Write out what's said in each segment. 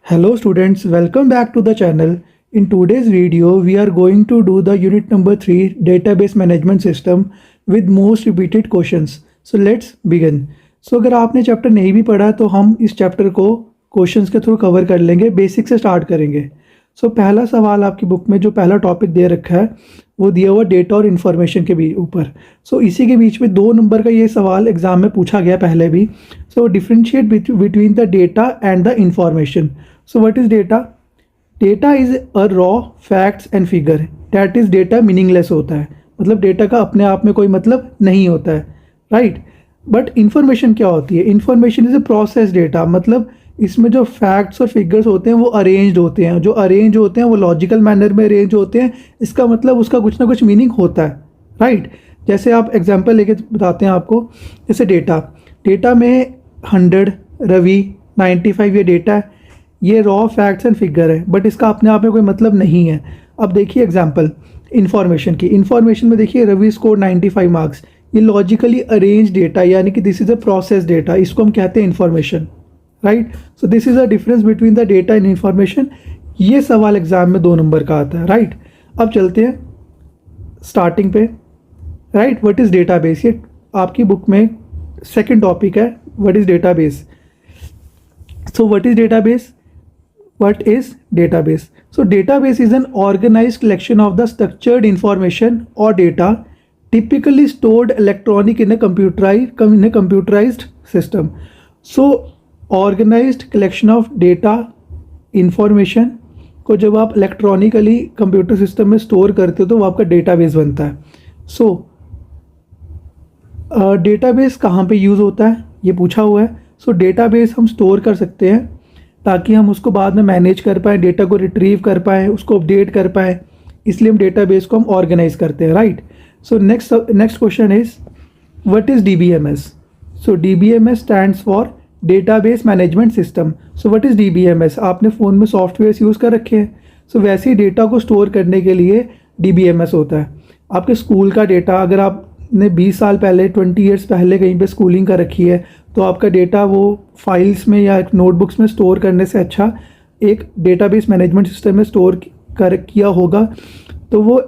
Hello students, welcome back to the channel. In today's video, we are going to do the unit number 3 database management system with most repeated questions. So let's begin. So अगर आपने chapter नहीं भी पढ़ा तो हम इस chapter को questions के थ्रू कवर कर लेंगे, बेसिक से स्टार्ट करेंगे. सो पहला सवाल आपकी बुक में जो पहला टॉपिक दे रखा है वो दिया हुआ डेटा और इन्फॉर्मेशन के भी ऊपर. सो इसी के बीच में 2 नंबर का ये सवाल एग्जाम में पूछा गया पहले भी. सो differentiate between the data and the information. So what is data? Data is a raw facts and figure. That is data meaningless होता है, मतलब डेटा का अपने आप में कोई मतलब नहीं होता है, राइट. बट इंफॉर्मेशन क्या होती है? Information is a process data, मतलब इसमें जो फैक्ट्स और फिगर्स होते हैं वो अरेंज्ड होते हैं. जो अरेंज होते हैं वो लॉजिकल मैनर में अरेंज होते हैं. इसका मतलब उसका कुछ ना कुछ मीनिंग होता है, राइट. जैसे आप एग्जांपल लेके बताते हैं आपको. जैसे डेटा में 100 रवि 95 ये डेटा है. ये रॉ फैक्ट्स एंड फिगर है, बट इसका अपने आप में कोई मतलब नहीं है. अब देखिए एग्जांपल इन्फॉर्मेशन की. इन्फॉर्मेशन में देखिए रवि स्कोर 95 मार्क्स. ये लॉजिकली अरेंज डेटा, यानी कि this is a process data, इसको हम कहते हैं information, right. So this is a difference between the data and information. ये सवाल एग्जाम में 2 नंबर का आता है, राइट. अब चलते हैं स्टार्टिंग पे, राइट. What is database? ये आपकी बुक में सेकेंड टॉपिक है, what is database. So what is database? What is database? So database is an organized collection of the structured information or data typically stored electronic in a computerized system. So organized collection of data information को जब आप electronically computer system में store करते हो तो वो आपका database बनता है. सो डेटाबेस कहाँ पे यूज़ होता है ये पूछा हुआ है. सो डेटाबेस हम स्टोर कर सकते हैं ताकि हम उसको बाद में मैनेज कर पाएँ, डेटा को रिट्रीव कर पाएँ, उसको अपडेट कर पाएँ. इसलिए हम डेटाबेस को हम ऑर्गेनाइज करते हैं, right. So next question is what is DBMS? So DBMS stands for database management system. So what is DBMS? आपने फ़ोन में सॉफ्टवेयर यूज़ कर रखे हैं. सो वैसे ही डेटा को स्टोर करने के लिए DBMS होता है. आपके स्कूल का डेटा, अगर आपने 20 साल पहले 20 ईयर्स पहले कहीं पे स्कूलिंग कर रखी है तो आपका डेटा वो फाइल्स में या नोटबुक्स में स्टोर करने से अच्छा एक डेटाबेस मैनेजमेंट सिस्टम में स्टोर किया होगा, तो वो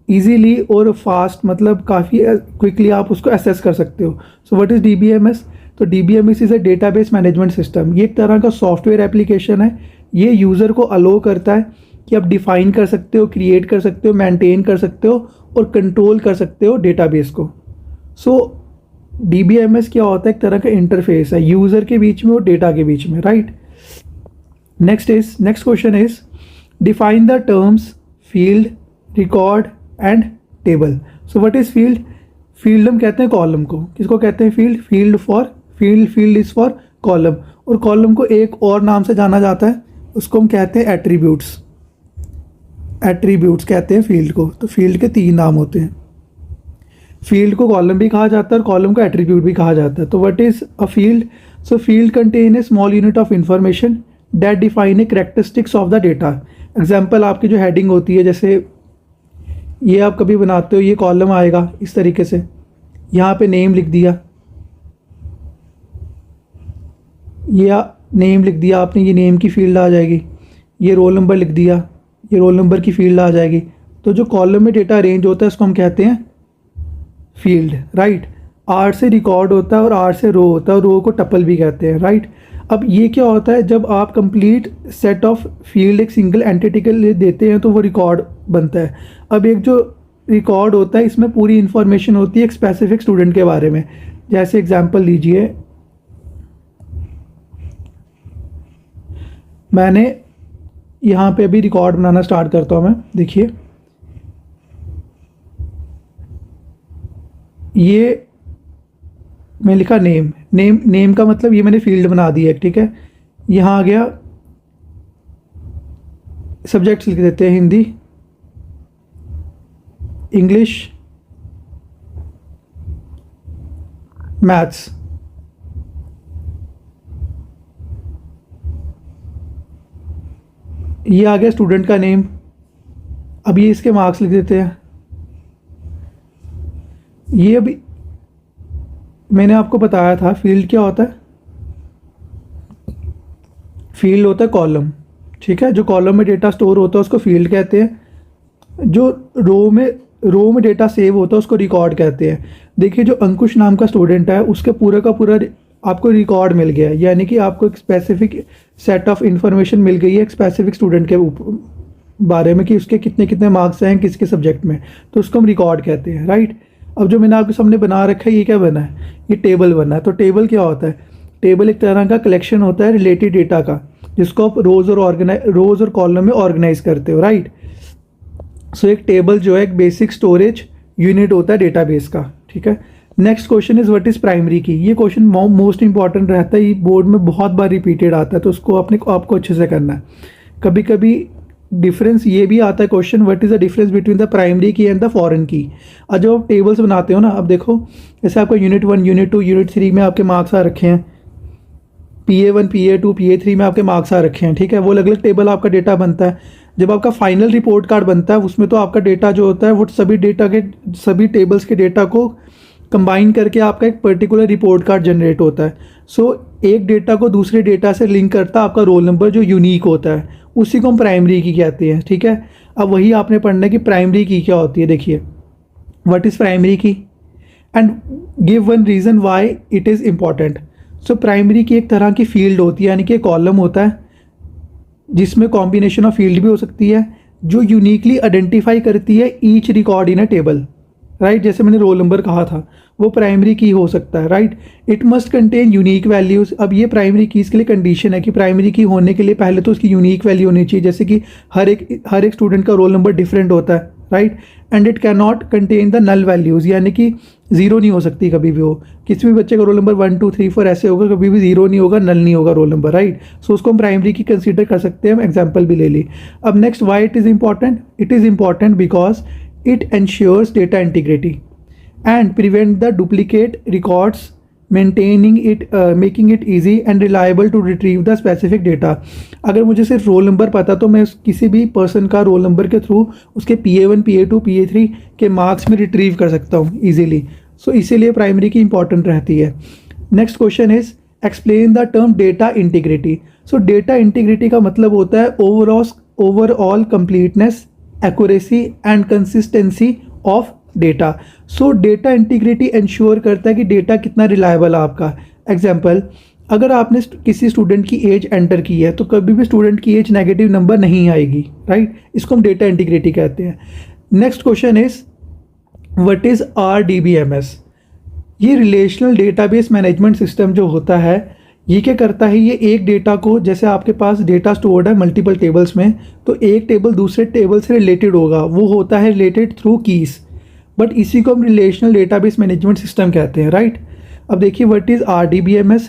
इजीली और फास्ट, मतलब काफ़ी क्विकली आप उसको एसेस कर सकते हो. So what is DBMS? तो DBMS is a database management system. ये एक तरह का सॉफ्टवेयर एप्लीकेशन है. ये यूज़र को अलो करता है कि आप डिफ़ाइन कर सकते हो, क्रिएट कर सकते हो, मेंटेन कर सकते हो और कंट्रोल कर सकते हो डेटाबेस को. सो DBMS क्या होता है? एक तरह का इंटरफेस है यूज़र के बीच में और डेटा के बीच में, right. Next question is define the terms field, record and table. So what is field? Field हम कहते हैं कॉलम को. किसको कहते हैं field? Field is for column. और कॉलम को एक और नाम से जाना जाता है, उसको हम कहते हैं एट्रीब्यूट्स. एट्रीब्यूट्स कहते हैं फील्ड को. तो फील्ड के 3 नाम होते हैं. फील्ड को कॉलम भी कहा जाता है और कॉलम को एट्रीब्यूट भी कहा जाता है. तो what is a field? So field contain a small unit of information that define a characteristics of the data. Example आपकी जो हेडिंग होती है, जैसे ये आप कभी बनाते हो, ये कॉलम आएगा इस तरीके से. यहाँ पे नेम लिख दिया, ये नेम लिख दिया आपने, ये नेम की फील्ड आ जाएगी. ये रोल नंबर लिख दिया, ये रोल नंबर की फील्ड आ जाएगी. तो जो कॉलम में डेटा अरेंज होता है उसको हम कहते हैं फील्ड, राइट. R से रिकॉर्ड होता है और R से रो होता है, और रो को टपल भी कहते हैं, राइट. अब ये क्या होता है? जब आप कंप्लीट सेट ऑफ फील्ड एक सिंगल एंटिटी के लिए देते हैं तो वो रिकॉर्ड बनता है. अब एक जो रिकॉर्ड होता है इसमें पूरी इंफॉर्मेशन होती है एक स्पेसिफिक स्टूडेंट के बारे में. जैसे एग्जांपल लीजिए, मैंने यहाँ पे अभी रिकॉर्ड बनाना स्टार्ट करता हूँ मैं. देखिए ये मैं लिखा नेम का मतलब ये मैंने फील्ड बना दी है, ठीक है. यहाँ आ गया सब्जेक्ट्स लिख देते हैं, हिंदी, इंग्लिश, मैथ्स. ये आ गया स्टूडेंट का नेम. अब ये इसके मार्क्स लिख देते हैं. ये अभी मैंने आपको बताया था फील्ड क्या होता है. फील्ड होता है कॉलम, ठीक है। जो कॉलम में डेटा स्टोर होता है उसको फील्ड कहते हैं। जो रो में डेटा सेव होता है उसको रिकॉर्ड कहते हैं। देखिए जो अंकुश नाम का स्टूडेंट है उसके पूरा का पूरा आपको रिकॉर्ड मिल गया है, यानी कि आपको एक स्पेसिफिक सेट ऑफ इंफॉर्मेशन मिल गई है एक स्पेसिफिक स्टूडेंट के बारे में कि उसके कितने कितने मार्क्स हैं किसके सब्जेक्ट में, तो उसको हम रिकॉर्ड कहते हैं, राइट। अब जो मैंने आपके सामने बना रखा है ये क्या बना है, ये टेबल बना है। तो टेबल क्या होता है, टेबल एक तरह का कलेक्शन होता है रिलेटेड डेटा का, जिसको आप रोज और कॉलम में ऑर्गेनाइज करते हो, राइट। सो एक टेबल जो है एक बेसिक स्टोरेज यूनिट होता है डेटाबेस का, ठीक है। Next question is what is primary की। ये क्वेश्चन मोस्ट इंपॉर्टेंट रहता है, ये बोर्ड में बहुत बार रिपीटेड आता है, तो उसको आपको अच्छे से करना है। कभी कभी डिफरेंस ये भी आता है question, what is the difference between the primary key and the foreign की। और जब आप टेबल्स बनाते हो ना, अब देखो जैसे आपको यूनिट 1 यूनिट 2 यूनिट 3 में आपके मार्क्स आ रखे हैं, PA1 PA2 PA3 में आपके मार्क्स आ रखे हैं, ठीक है। वो अलग अलग टेबल आपका डेटा बनता है। जब आपका फाइनल रिपोर्ट कार्ड बनता है उसमें तो आपका डेटा जो होता है वो सभी टेबल्स के डेटा को कंबाइन करके आपका एक पर्टिकुलर रिपोर्ट कार्ड जनरेट होता है। सो एक डेटा को दूसरे डेटा से लिंक करता है आपका रोल नंबर जो यूनिक होता है, उसी को हम प्राइमरी की कहते हैं, ठीक है। अब वही आपने पढ़ना है कि प्राइमरी की क्या होती है। देखिए what is primary key and give one reason why it is important. So primary की एक तरह की फील्ड होती है, यानी कि कॉलम होता है जिसमें कॉम्बिनेशन ऑफ फील्ड भी हो सकती है, जो यूनिकली आइडेंटिफाई करती है each record in a table, right. जैसे मैंने रोल नंबर कहा था वो प्राइमरी की हो सकता है, right. It must contain unique values. अब ये प्राइमरी कीज़ के लिए कंडीशन है कि प्राइमरी की होने के लिए पहले तो उसकी यूनिक वैल्यू होनी चाहिए, जैसे कि हर एक स्टूडेंट का रोल नंबर डिफरेंट होता है, right. And it can not contain the null values, यानी कि जीरो नहीं हो सकती कभी भी। वो किसी भी बच्चे का रोल नंबर 1 2 3 4 ऐसे होगा, कभी भी जीरो नहीं होगा, नल नहीं होगा रोल नंबर, राइट। सो उसको हम प्राइमरी की कंसीडर कर सकते हैं। हम एग्जाम्पल भी ले ली। अब next why it is important. It is important because it ensures data integrity and prevent the duplicate records, making it easy and reliable to retrieve the specific data। अगर मुझे सिर्फ रोल नंबर पता तो मैं किसी भी पर्सन का roll number के थ्रू उसके PA1 PA2 PA3 के मार्क्स में रिट्रीव कर सकता हूँ ईजिली। सो इसीलिए प्राइमरी की इंपॉर्टेंट रहती है। Next question is explain the term data integrity. So data integrity का मतलब होता है overall completeness, accuracy and consistency of data. So data integrity ensure करता है कि डेटा कितना रिलायबल है आपका। एग्जाम्पल, अगर आपने किसी स्टूडेंट की एज एंटर की है तो कभी भी स्टूडेंट की एज नेगेटिव नंबर नहीं आएगी, राइट। इसको हम डेटा इंटीग्रिटी कहते हैं। Next question is what is RDBMS। ये रिलेशनल डेटाबेस मैनेजमेंट सिस्टम जो होता है ये क्या करता है, ये एक डेटा को, जैसे आपके पास डेटा स्टोर्ड है मल्टीपल टेबल्स में, तो एक टेबल दूसरे टेबल से रिलेटेड होगा, वो होता है रिलेटेड थ्रू कीज़, बट इसी को हम रिलेशनल डेटाबेस मैनेजमेंट सिस्टम कहते हैं, राइट। अब देखिए what is RDBMS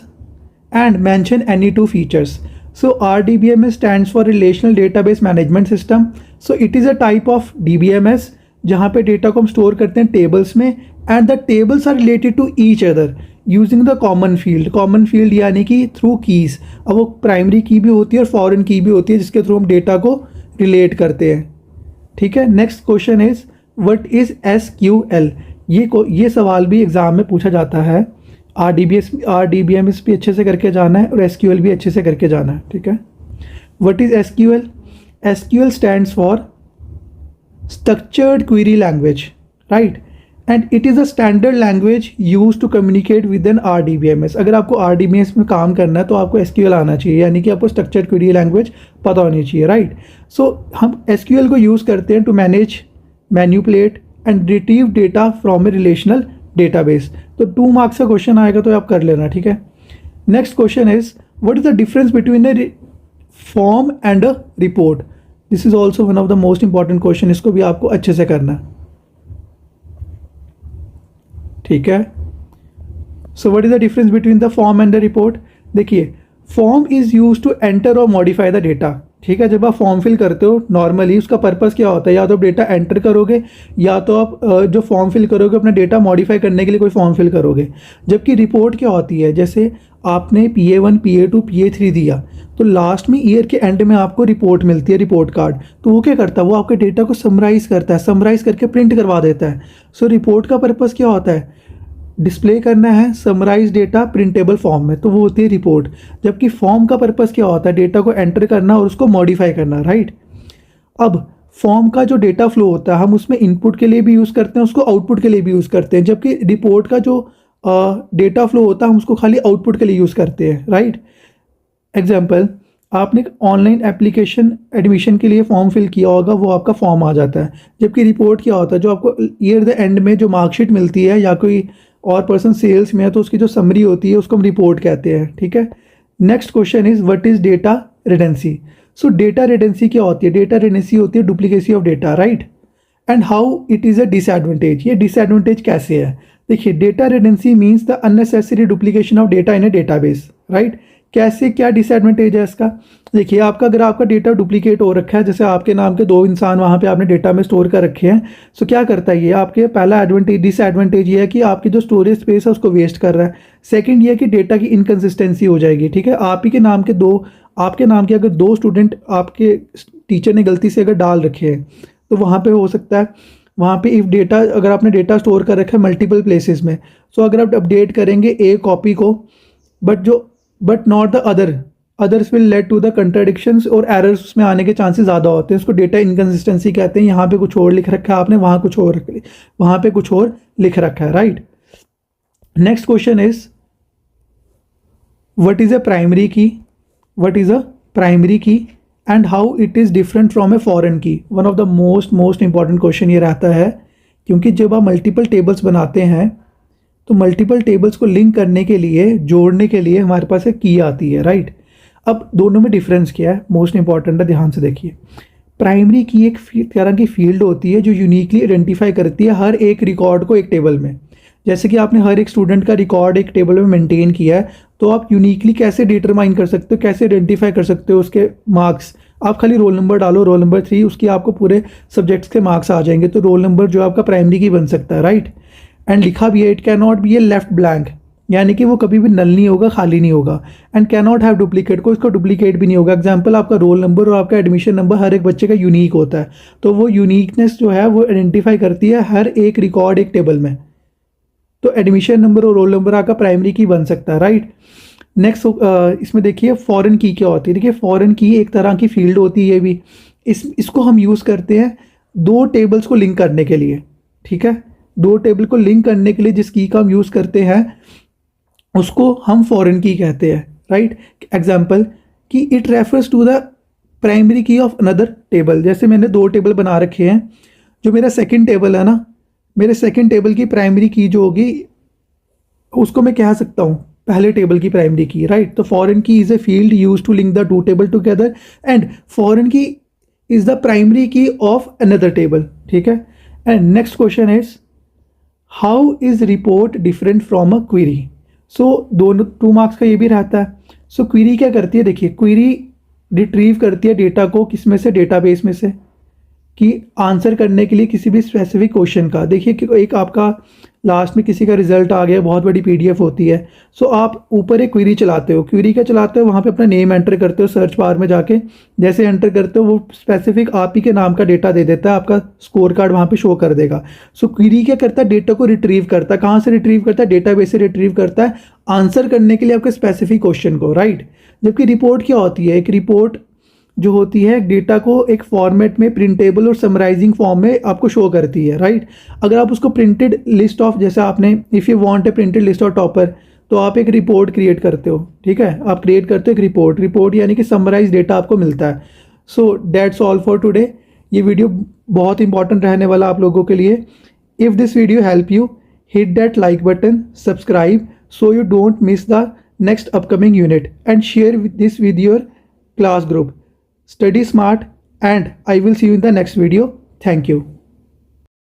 and mention any two features. So RDBMS stands for relational database management system. So it is a type of DBMS जहाँ पे data को हम स्टोर करते हैं टेबल्स में, and the tables are related to each other using the common field यानी कि through keys. अब वो प्राइमरी की भी होती है और फॉरेन की भी होती है जिसके थ्रू हम डेटा को रिलेट करते हैं, ठीक है। Next question is what is SQL। ये सवाल भी एग्जाम में पूछा जाता है। RDBMS भी अच्छे से करके जाना है और SQL भी अच्छे से करके जाना है, ठीक है। What is SQL। SQL stands for structured query language, right, and it is a standard language use to communicate with an RDBMS। अगर आपको RDBMS में काम करना है तो आपको SQL आना चाहिए, यानी कि आपको स्ट्रक्चर्ड क्वेरी लैंग्वेज पता होनी चाहिए, राइट। सो हम SQL को यूज़ करते हैं to manage, manipulate and retrieve data from a relational database. तो 2 मार्क्स का क्वेश्चन आएगा तो आप कर लेना, ठीक है। Next question is what is the difference between a form and a report. This is also one of the most important question, इसको भी आपको अच्छे से करना है, ठीक है। So what is the difference between the form and the report. देखिए form is use to enter और मॉडिफाई द डेटा, ठीक है। जब आप फॉर्म फिल करते हो नॉर्मली उसका पर्पस क्या होता है, या तो आप डेटा एंटर करोगे या तो आप जो फॉर्म फिल करोगे अपना डेटा मॉडिफाई करने के लिए कोई फॉर्म फिल करोगे। जबकि रिपोर्ट क्या होती है, जैसे आपने PA1 PA2 PA3 दिया तो लास्ट में ईयर के एंड में आपको रिपोर्ट मिलती है, रिपोर्ट कार्ड। तो वो क्या करता है, वो आपके डेटा को समराइज़ करता है, समराइज़ करके प्रिंट करवा देता है। सो रिपोर्ट का पर्पस क्या होता है, डिस्प्ले करना है समराइज डेटा प्रिंटेबल फॉर्म में, तो वो होती है रिपोर्ट। जबकि फॉर्म का पर्पस क्या होता है, डेटा को एंटर करना और उसको मॉडिफाई करना, राइट। अब फॉर्म का जो डेटा फ्लो होता है हम उसमें इनपुट के लिए भी यूज़ करते हैं, उसको आउटपुट के लिए भी यूज़ करते हैं। जबकि रिपोर्ट का जो डेटा फ्लो होता है हम उसको खाली आउटपुट के लिए यूज़ करते हैं, राइट। एग्जाम्पल, आपने ऑनलाइन एप्लीकेशन एडमिशन के लिए फॉर्म फिल किया होगा, वो आपका फॉर्म आ जाता है। जबकि रिपोर्ट क्या होता है, जो आपको ईयर द एंड में जो मार्कशीट मिलती है या कोई और पर्सन सेल्स में है तो उसकी जो समरी होती है उसको हम रिपोर्ट कहते हैं, ठीक है। Next question is what is data redundancy. So data redundancy क्या होती है, डेटा रिडेंसी होती है duplicacy of data, right. And how it is a disadvantage, ये डिसएडवांटेज कैसे है। देखिए, data redundancy means the unnecessary duplication of data in a database, right. कैसे, क्या डिसएडवांटेज है इसका। देखिए, आपका अगर आपका डेटा डुप्लीकेट हो रखा है, जैसे आपके नाम के 2 इंसान वहाँ पे आपने डेटा में स्टोर कर रखे हैं, सो क्या करता है ये, आपके पहला एडवांटेज डिसएडवांटेज ये है कि आपकी जो स्टोरेज स्पेस है उसको वेस्ट कर रहा है। सेकंड ये है कि डेटा की इनकन्सिस्टेंसी हो जाएगी, ठीक है। आप ही के नाम के आपके नाम के अगर 2 स्टूडेंट आपके टीचर ने गलती से अगर डाल रखे हैं तो वहाँ पे हो सकता है, वहाँ पे इफ़ डेटा, अगर आपने डेटा स्टोर कर रखा है मल्टीपल प्लेसेस में, सो अगर आप अपडेट करेंगे ए कॉपी को but not the others will lead to the contradictions और एरर्स उसमें आने के चांसेस ज़्यादा होते हैं। उसको डेटा इनकन्सिस्टेंसी कहते हैं। यहाँ पे कुछ और लिख रखा है आपने, वहाँ पे कुछ और लिख रखा है, right. Next question is what is a primary key and how it is different from a foreign key. One of the most important question ये रहता है, क्योंकि जब आप मल्टीपल टेबल्स बनाते हैं तो मल्टीपल टेबल्स को लिंक करने के लिए, जोड़ने के लिए हमारे पास एक की आती है, राइट। अब दोनों में डिफरेंस क्या है, मोस्ट इंपॉर्टेंट है, ध्यान से देखिए। प्राइमरी की एक तरह की फील्ड होती है जो यूनिकली आइडेंटिफाई करती है हर एक रिकॉर्ड को एक टेबल में। जैसे कि आपने हर एक स्टूडेंट का रिकॉर्ड एक टेबल में मेंटेन किया है, तो आप यूनिकली कैसे डिटरमाइन कर सकते हो, कैसे आइडेंटिफाई कर सकते हो उसके मार्क्स। आप खाली रोल नंबर डालो, रोल नंबर 3, उसकी आपको पूरे सब्जेक्ट्स के मार्क्स आ जाएंगे, तो रोल नंबर जो आपका प्राइमरी की बन सकता है, राइट। एंड लिखा भी है, it can not be A left blank, यानी कि वो कभी भी नल नहीं होगा, खाली नहीं होगा। And can not have duplicate, को इसका डुप्लीकेट भी नहीं होगा। एग्जाम्पल, आपका रोल नंबर और आपका एडमिशन नंबर हर एक बच्चे का यूनिक होता है, तो वो यूनिकनेस जो है वो आइडेंटिफाई करती है हर एक रिकॉर्ड एक टेबल में। तो एडमिशन नंबर और रोल नंबर आपका प्राइमरी की बन सकता है, राइट। नेक्स्ट इसमें देखिए फॉरेन की क्या होती है। देखिए, फॉरेन की एक तरह की फील्ड होती है भी, इसको हम यूज़ करते हैं 2 टेबल्स को लिंक करने के लिए, ठीक है। 2 टेबल को लिंक करने के लिए जिस की का हम यूज़ करते हैं उसको हम फॉरेन की कहते हैं, राइट। एग्जाम्पल कि it refers to the primary key of another table. जैसे मैंने 2 टेबल बना रखे हैं, जो मेरा सेकंड टेबल है ना, मेरे सेकंड टेबल की प्राइमरी की जो होगी उसको मैं कह सकता हूँ पहले टेबल की प्राइमरी की, राइट। तो foreign key is a field use to link the 2 table together and foreign key is the primary key of another table, ठीक है। And next question is how is report different from a query. So 2 marks का ये भी रहता है। सो query क्या करती है, देखिए क्वेरी रिट्रीव करती है डेटा को किस में से, डेटाबेस में से, कि आंसर करने के लिए किसी भी स्पेसिफिक क्वेश्चन का। देखिए कि एक आपका लास्ट में किसी का रिजल्ट आ गया, बहुत बड़ी पीडीएफ होती है, सो आप ऊपर एक क्वेरी चलाते हो। क्वेरी क्या चलाते हो, वहाँ पे अपना नेम एंटर करते हो सर्च बार में जाके, जैसे एंटर करते हो वो स्पेसिफिक आप ही के नाम का डेटा दे देता है, आपका स्कोर कार्ड वहाँ पे शो कर देगा। सो क्वेरी क्या करता है, डेटा को रिट्रीव करता है। कहाँ से रिट्रीव करता है, डेटाबेस से रिट्रीव करता है आंसर करने के लिए आपके स्पेसिफिक क्वेश्चन को, राइट। जबकि रिपोर्ट क्या होती है, एक रिपोर्ट जो होती है डेटा को एक फॉर्मेट में प्रिंटेबल और समराइजिंग फॉर्म में आपको शो करती है, राइट। अगर आप उसको प्रिंटेड लिस्ट ऑफ, जैसे आपने if you want a printed list of topper, तो आप एक रिपोर्ट क्रिएट करते हो, ठीक है। आप क्रिएट करते हो एक रिपोर्ट यानी कि समराइज डेटा आपको मिलता है। So that's all for today. ये वीडियो बहुत इंपॉर्टेंट रहने वाला आप लोगों के लिए। If this video help you, hit that like button, subscribe so you don't miss the next upcoming unit, and share this with your class group. Study smart, and I will see you in the next video. Thank you.